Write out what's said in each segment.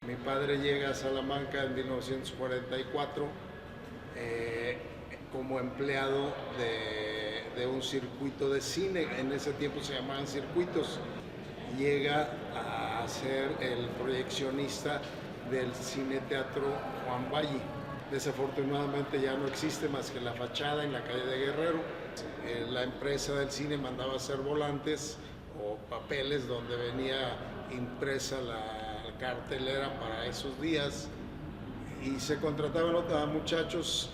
Mi padre llega a Salamanca en 1944 como empleado de un circuito de cine. En ese tiempo se llamaban circuitos. Llega a ser el proyeccionista del Cine Teatro Juan Valle. Desafortunadamente ya no existe más que la fachada en la calle de Guerrero. La empresa del cine mandaba hacer volantes o papeles donde venía impresa la cartelera para esos días y se contrataban a muchachos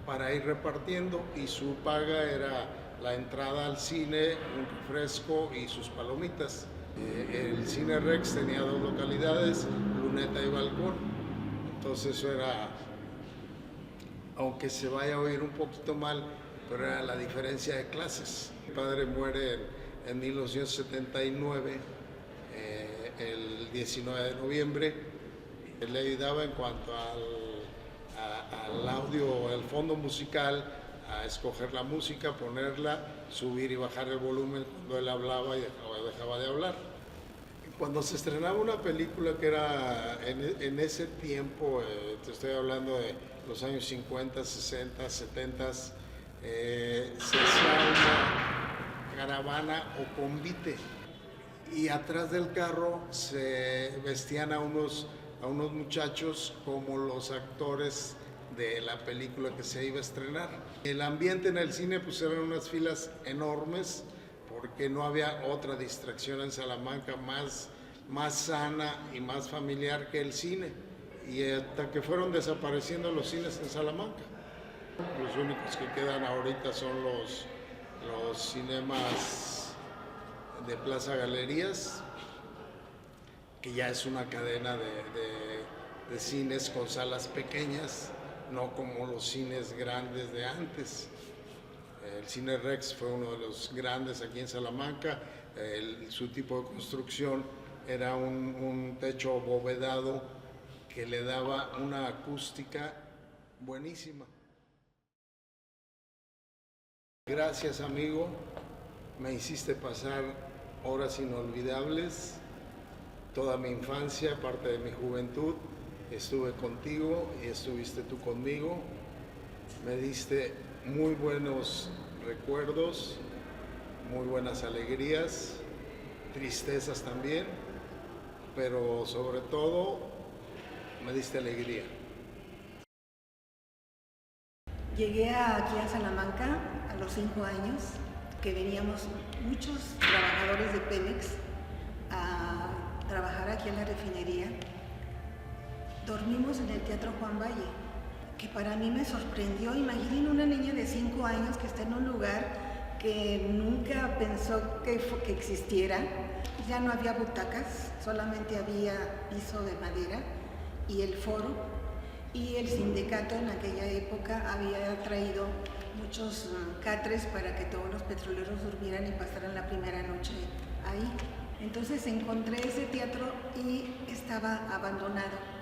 para ir repartiendo y su paga era la entrada al cine, un refresco y sus palomitas. El Cine Rex tenía dos localidades, Luneta y Balcón, entonces eso era, aunque se vaya a oír un poquito mal, pero era la diferencia de clases. Mi padre muere en 1979, el 19 de noviembre. Le ayudaba en cuanto al audio, al fondo musical, a escoger la música, ponerla, subir y bajar el volumen cuando él hablaba y dejaba de hablar. Cuando se estrenaba una película que era en ese tiempo, te estoy hablando de los años 50, 60, 70, se hacía una caravana o convite y atrás del carro se vestían a unos muchachos como los actores de la película que se iba a estrenar. El ambiente en el cine pues eran unas filas enormes porque no había otra distracción en Salamanca más sana y más familiar que el cine. Y hasta que fueron desapareciendo los cines en Salamanca. Los únicos que quedan ahorita son los cinemas de Plaza Galerías, que ya es una cadena de cines con salas pequeñas, no como los cines grandes de antes. El Cine Rex fue uno de los grandes aquí en Salamanca. Su tipo de construcción era un techo abovedado que le daba una acústica buenísima. Gracias, amigo, me hiciste pasar horas inolvidables. Toda mi infancia, parte de mi juventud, estuve contigo y estuviste tú conmigo. Me diste muy buenos recuerdos, muy buenas alegrías, tristezas también, pero sobre todo me diste alegría. Llegué aquí a Salamanca a los 5 años, que veníamos muchos trabajadores de Pemex a trabajar aquí en la refinería. Dormimos en el Teatro Juan Valle, que para mí me sorprendió. Imaginen una niña de 5 años que está en un lugar que nunca pensó que existiera. Ya no había butacas, solamente había piso de madera y el foro. Y el sindicato en aquella época había traído muchos catres para que todos los petroleros durmieran y pasaran la primera noche ahí. Entonces encontré ese teatro y estaba abandonado.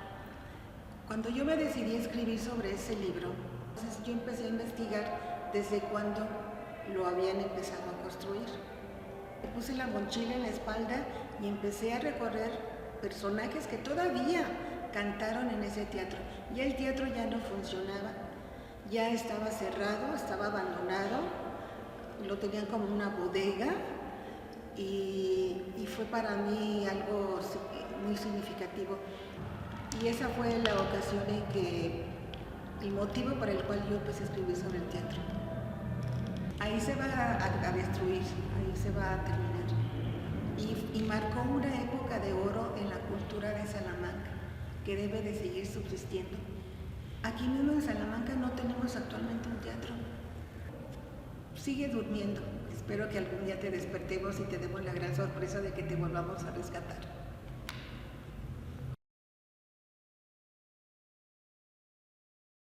Cuando yo me decidí a escribir sobre ese libro, entonces yo empecé a investigar desde cuándo lo habían empezado a construir. Me puse la mochila en la espalda y empecé a recorrer personajes que todavía cantaron en ese teatro. Ya el teatro ya no funcionaba, ya estaba cerrado, estaba abandonado, lo tenían como una bodega y fue para mí algo muy significativo. Y esa fue la ocasión en que, el motivo para el cual yo empecé a escribir sobre el teatro. Ahí se va a destruir, ahí se va a terminar. Y marcó una época de oro en la cultura de Salamanca, que debe de seguir subsistiendo. Aquí mismo en Salamanca no tenemos actualmente un teatro. Sigue durmiendo. Espero que algún día te despertemos y te demos la gran sorpresa de que te volvamos a rescatar.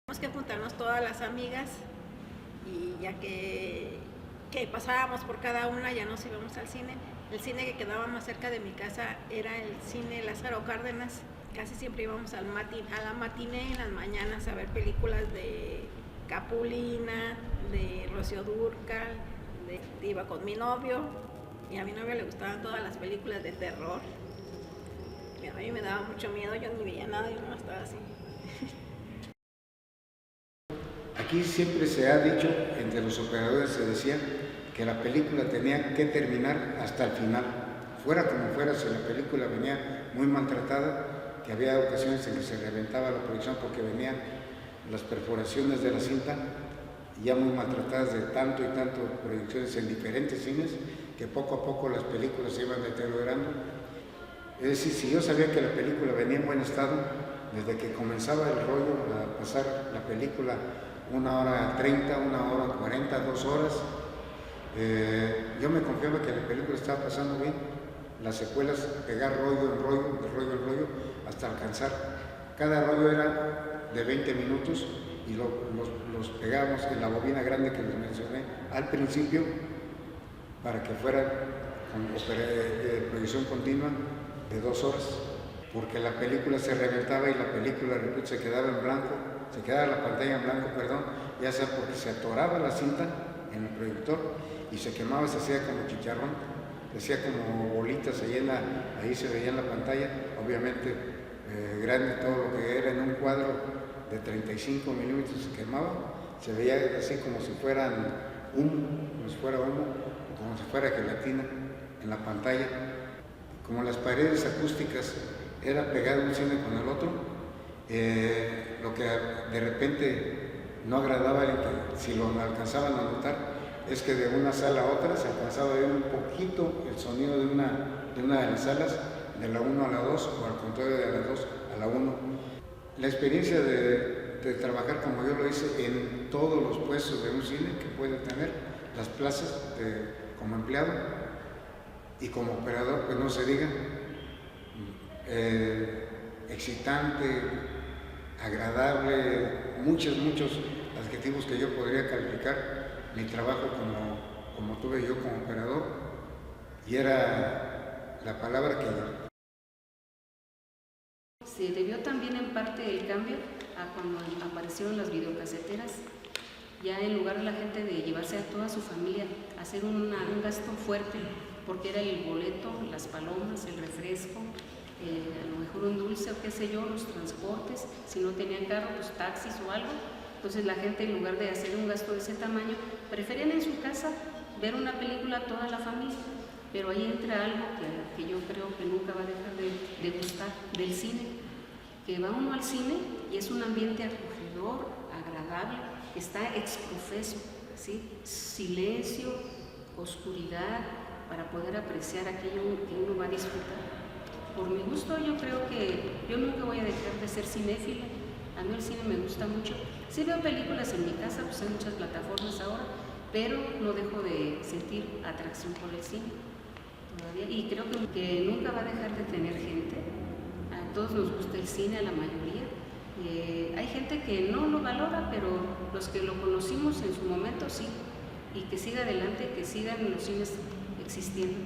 Tenemos que juntarnos todas las amigas y ya que pasábamos por cada una ya nos íbamos al cine. El cine que quedaba más cerca de mi casa era el cine Lázaro Cárdenas. Casi siempre íbamos a la matiné en las mañanas a ver películas de Capulina, de Rocío Dúrcal, iba con mi novio y a mi novio le gustaban todas las películas de terror. que a mí me daba mucho miedo, yo ni veía nada, yo no estaba así. Aquí siempre se ha dicho, entre los operadores se decía, que la película tenía que terminar hasta el final. Fuera como fuera, si la película venía muy maltratada, que había ocasiones en que se reventaba la proyección porque venían las perforaciones de la cinta ya muy maltratadas de tanto y tanto proyecciones en diferentes cines, que poco a poco las películas se iban deteriorando. Es decir, si yo sabía que la película venía en buen estado, desde que comenzaba el rollo a pasar la película 1h30, 1h40, 2 horas, yo me confiaba que la película estaba pasando bien. Las secuelas, pegar rollo en rollo, de rollo en rollo, hasta alcanzar. Cada rollo era de 20 minutos y los pegábamos en la bobina grande que les mencioné al principio para que fuera con proyección continua de 2 horas, porque la película se reventaba y la película se quedaba en blanco, se quedaba la pantalla en blanco, perdón, ya sea porque se atoraba la cinta en el proyector y se quemaba, se hacía como chicharrón, se hacía como bolitas ahí se veía en la pantalla, obviamente grande todo lo que era en un cuadro de 35 milímetros se quemaba, se veía así como si fuera humo, como si fuera gelatina en la pantalla. Como las paredes acústicas era pegado un cine con el otro, lo que de repente no agradaba y que si lo alcanzaban a notar es que de una sala a otra se alcanzaba a ver un poquito el sonido de una de las salas, de la 1 a la 2 o al contrario de la 2 a la 1. La experiencia de trabajar como yo lo hice en todos los puestos de un cine que puede tener, las plazas como empleado y como operador, pues no se diga, excitante, agradable, muchos adjetivos que yo podría calificar mi trabajo como tuve yo como operador, y era la palabra que se debió también en parte el cambio a cuando aparecieron las videocaseteras. Ya en lugar de la gente de llevarse a toda su familia a hacer un gasto fuerte, porque era el boleto, las palomas, el refresco, a lo mejor un dulce o qué sé yo, los transportes, si no tenían carro, pues taxis o algo. Entonces la gente, en lugar de hacer un gasto de ese tamaño, preferían en su casa ver una película toda la familia. Pero ahí entra algo que yo creo que nunca va a dejar de gustar del cine, que va uno al cine y es un ambiente acogedor, agradable, está exprofeso, ¿sí? Silencio, oscuridad, para poder apreciar aquello que uno va a disfrutar. Por mi gusto, yo creo que yo nunca voy a dejar de ser cinéfila. A mí el cine me gusta mucho. Sí veo películas en mi casa, pues hay muchas plataformas ahora, pero no dejo de sentir atracción por el cine todavía. Y creo que nunca va a dejar de tener gente. A todos nos gusta el cine, a la mayoría. Hay gente que no lo valora, pero los que lo conocimos en su momento sí. Y que siga adelante, que sigan los cines existiendo.